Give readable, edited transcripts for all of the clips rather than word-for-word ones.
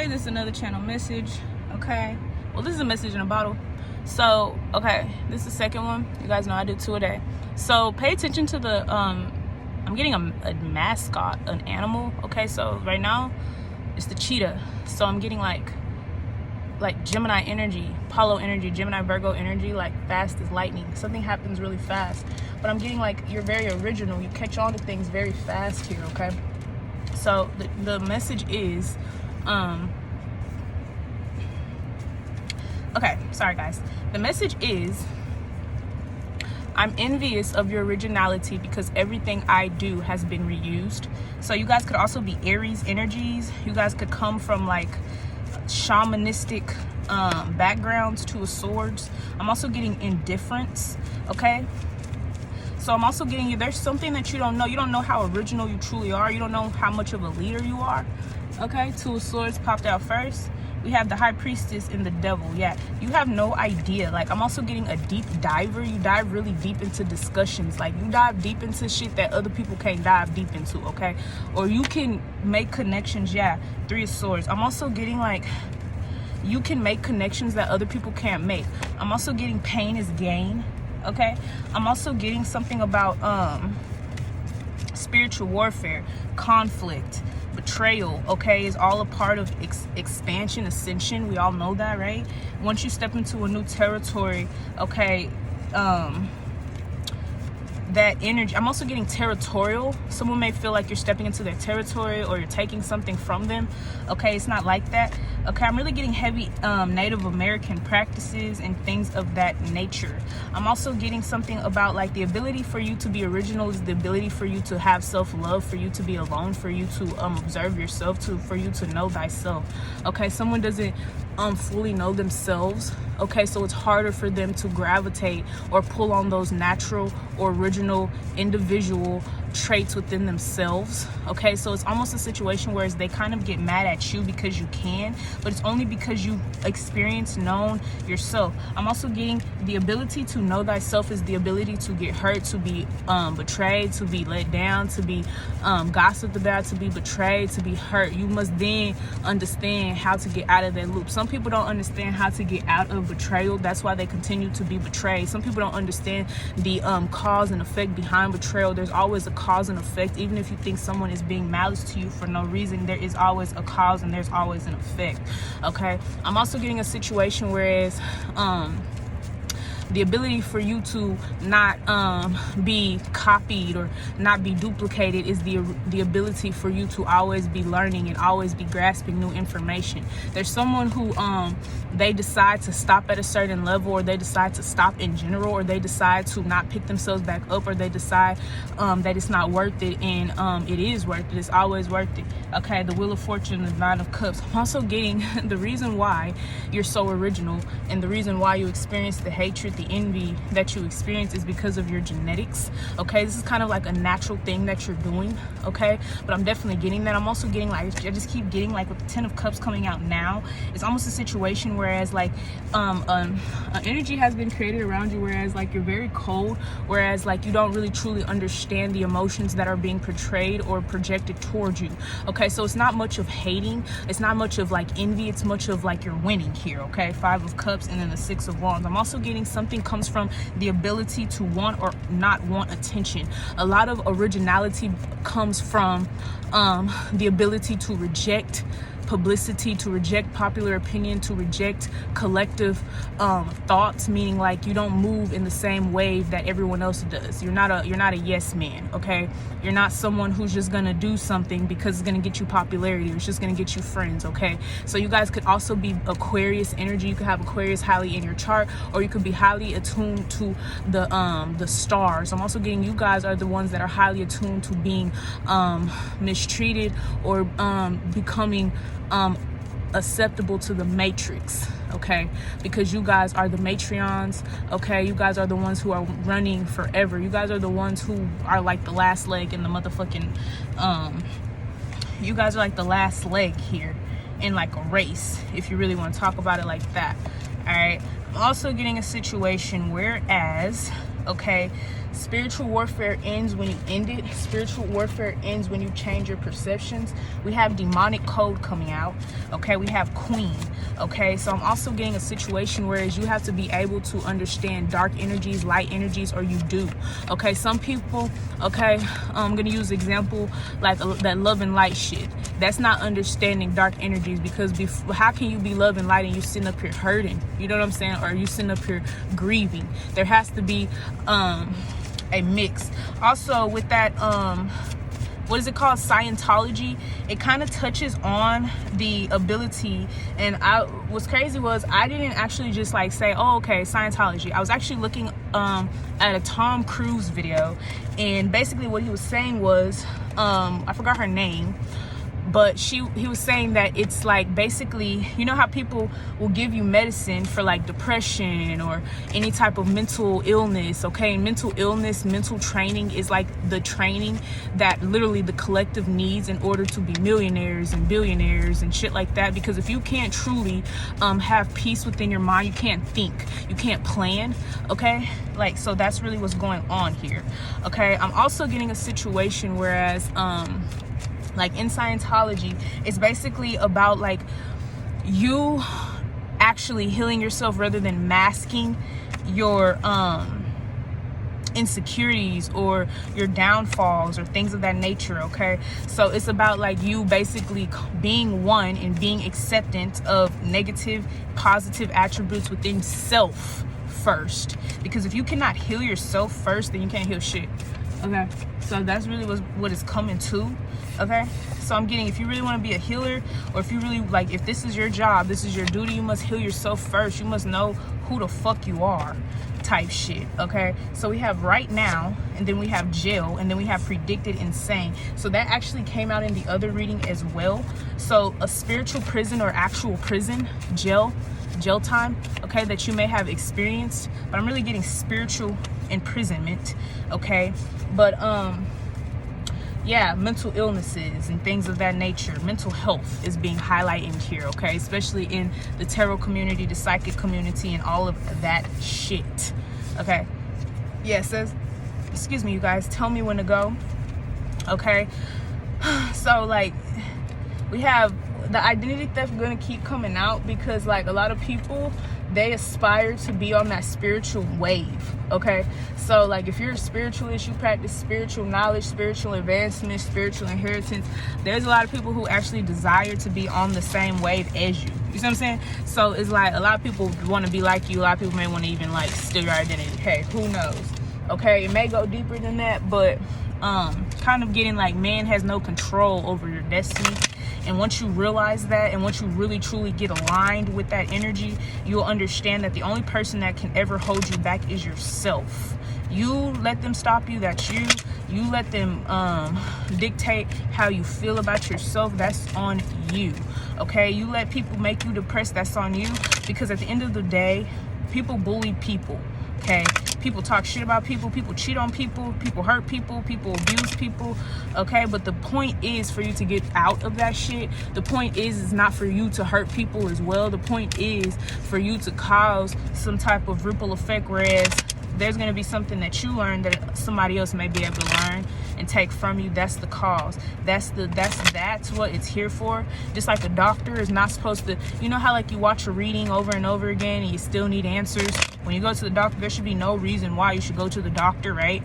this is another channel message. Okay, well, this is a message in a bottle. So okay, this is the second one. You guys know I do 2 a day. So pay attention to the I'm getting a mascot, an animal. Okay, so right now it's the cheetah. So I'm getting like Gemini energy, Apollo energy, Gemini Virgo energy, like fast as lightning. Something happens really fast, but I'm getting like you're very original. You catch on to things very fast here. Okay, so the message is okay, sorry guys, the message is I'm envious of your originality because everything I do has been reused. So you guys could also be Aries energies. You guys could come from like shamanistic backgrounds, 2 of swords. I'm also getting indifference. Okay, so I'm also getting you, there's something that you don't know how original you truly are. You don't know how much of a leader you are. Okay, 2 of swords popped out first. We have the high priestess and the devil. Yeah, you have no idea. Like, I'm also getting a deep diver. You dive really deep into discussions. Like, you dive deep into shit that other people can't dive deep into. Okay, or you can make connections. Yeah, 3 of swords. I'm also getting like you can make connections that other people can't make. I'm also getting pain is gain. Okay, I'm also getting something about spiritual warfare, conflict, betrayal. Okay, is all a part of expansion, ascension. We all know that, right? Once you step into a new territory, okay, that energy. I'm also getting territorial. Someone may feel like you're stepping into their territory or you're taking something from them. Okay, it's not like that. Okay, I'm really getting heavy Native American practices and things of that nature. I'm also getting something about like the ability for you to be original is the ability for you to have self-love, for you to be alone, for you to observe yourself, for you to know thyself. Okay, someone doesn't fully know themselves. Okay, so it's harder for them to gravitate or pull on those natural or original individual traits within themselves. Okay, so it's almost a situation where they kind of get mad at you because you can, but it's only because you experienced, known yourself. I'm also getting the ability to know thyself is the ability to get hurt, to be betrayed, to be let down, to be gossiped about, to be betrayed, to be hurt. You must then understand how to get out of that loop. Some people don't understand how to get out of betrayal. That's why they continue to be betrayed. Some people don't understand the cause and effect behind betrayal. There's always a cause and effect. Even if you think someone is being malice to you for no reason, there is always a cause and there's always an effect. Okay, I'm also getting a situation whereas the ability for you to not be copied or not be duplicated is the ability for you to always be learning and always be grasping new information. There's someone who they decide to stop at a certain level, or they decide to stop in general, or they decide to not pick themselves back up, or they decide that it's not worth it, and it is worth it. It's always worth it. Okay, the Wheel of Fortune, the 9 of Cups. I'm also getting the reason why you're so original and the reason why you experience the hatred, the envy that you experience is because of your genetics. Okay, this is kind of like a natural thing that you're doing. Okay, but I'm definitely getting that. I'm also getting like, I just keep getting like with the 10 of Cups coming out now, it's almost a situation whereas like an energy has been created around you, whereas like you're very cold, whereas like you don't really truly understand the emotions that are being portrayed or projected towards you. Okay, so it's not much of hating, it's not much of like envy, it's much of like you're winning here. Okay, 5 of Cups and then the 6 of Wands. I'm also getting something comes from the ability to want or not want attention. A lot of originality comes from the ability to reject publicity, to reject popular opinion, to reject collective thoughts, meaning like you don't move in the same wave that everyone else does. You're not a yes man. Okay, you're not someone who's just gonna do something because it's gonna get you popularity or it's just gonna get you friends. Okay, so you guys could also be Aquarius energy. You could have Aquarius highly in your chart, or you could be highly attuned to the stars. I'm also getting you guys are the ones that are highly attuned to being mistreated or becoming acceptable to the matrix. Okay, because you guys are the matrions. Okay, you guys are the ones who are running forever. You guys are the ones who are like the last leg in the motherfucking you guys are like the last leg here in like a race, if you really want to talk about it like that. All right, I'm also getting a situation whereas, okay, Spiritual warfare ends when you end it. Spiritual warfare ends when you change your perceptions. We have demonic code coming out. Okay, we have queen. Okay, so I'm also getting a situation whereas you have to be able to understand dark energies, light energies, or you do. Okay, some people, okay, I'm gonna use example like that love and light shit. That's not understanding dark energies, because how can you be love and light and you sitting up here hurting? You know what I'm saying? Or you sitting up here grieving? There has to be a mix. Also with that what is it called, Scientology, it kind of touches on the ability, and what's crazy was I didn't actually just like say, oh okay, Scientology. I was actually looking at a Tom Cruise video, and basically what he was saying was I forgot her name, but he was saying that it's like basically, you know how people will give you medicine for like depression or any type of mental illness. Okay, mental illness, mental training is like the training that literally the collective needs in order to be millionaires and billionaires and shit like that. Because if you can't truly have peace within your mind, you can't think, you can't plan. Okay, like, so that's really what's going on here. Okay, I'm also getting a situation whereas like in Scientology, it's basically about like you actually healing yourself rather than masking your insecurities or your downfalls or things of that nature. Okay, so it's about like you basically being one and being acceptant of negative, positive attributes within self first, because if you cannot heal yourself first, then you can't heal shit. Okay, so that's really what it's coming to. Okay, so I'm getting, if you really want to be a healer, or if you really like, if this is your job, this is your duty, you must heal yourself first. You must know who the fuck you are, type shit. Okay, so we have right now, and then we have jail, and then we have predicted insane. So that actually came out in the other reading as well. So a spiritual prison or actual prison, jail time, okay, that you may have experienced, but I'm really getting spiritual imprisonment. Okay, but yeah, mental illnesses and things of that nature, mental health is being highlighted here. Okay, especially in the tarot community, the psychic community, and all of that shit. Okay, yeah, it says, excuse me you guys, tell me when to go. Okay, so like we have the identity theft gonna keep coming out, because like a lot of people, they aspire to be on that spiritual wave. Okay, so like if you're a spiritualist, you practice spiritual knowledge, spiritual advancement, spiritual inheritance, there's a lot of people who actually desire to be on the same wave as you. You see what I'm saying? So it's like a lot of people want to be like you. A lot of people may want to even like steal your identity. Hey, who knows? Okay, it may go deeper than that, but kind of getting like man has no control over your destiny. And once you realize that, and once you really truly get aligned with that energy, you'll understand that the only person that can ever hold you back is yourself. You let them stop you, that's you. You let them dictate how you feel about yourself, that's on you. Okay, you let people make you depressed, that's on you. Because at the end of the day, people bully people. Okay, people talk shit about people, people cheat on people, people hurt people, people abuse people. Okay, but the point is for you to get out of that shit. The point is not for you to hurt people as well. The point is for you to cause some type of ripple effect, whereas there's going to be something that you learn that somebody else may be able to learn and take from you. That's the cause. That's what it's here for. Just like a doctor is not supposed to, you know how like you watch a reading over and over again and you still need answers. When you go to the doctor, there should be no reason why you should go to the doctor, right?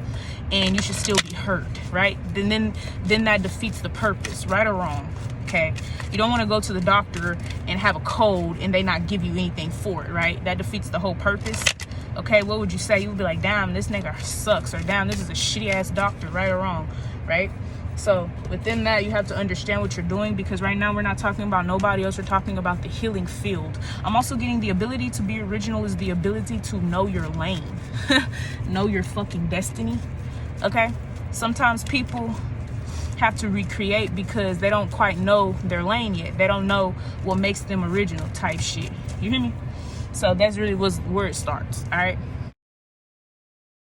And you should still be hurt, right? Then that defeats the purpose, right or wrong. Okay, you don't want to go to the doctor and have a cold and they not give you anything for it, right? That defeats the whole purpose. Okay, what would you say? You would be like, damn, this nigga sucks, or damn, this is a shitty ass doctor, right or wrong, right? So within that, you have to understand what you're doing, because right now we're not talking about nobody else. We're talking about the healing field. I'm also getting the ability to be original is the ability to know your lane, know your fucking destiny. Okay, sometimes people have to recreate because they don't quite know their lane yet. They don't know what makes them original type shit. You hear me? So that's really where it starts. All right.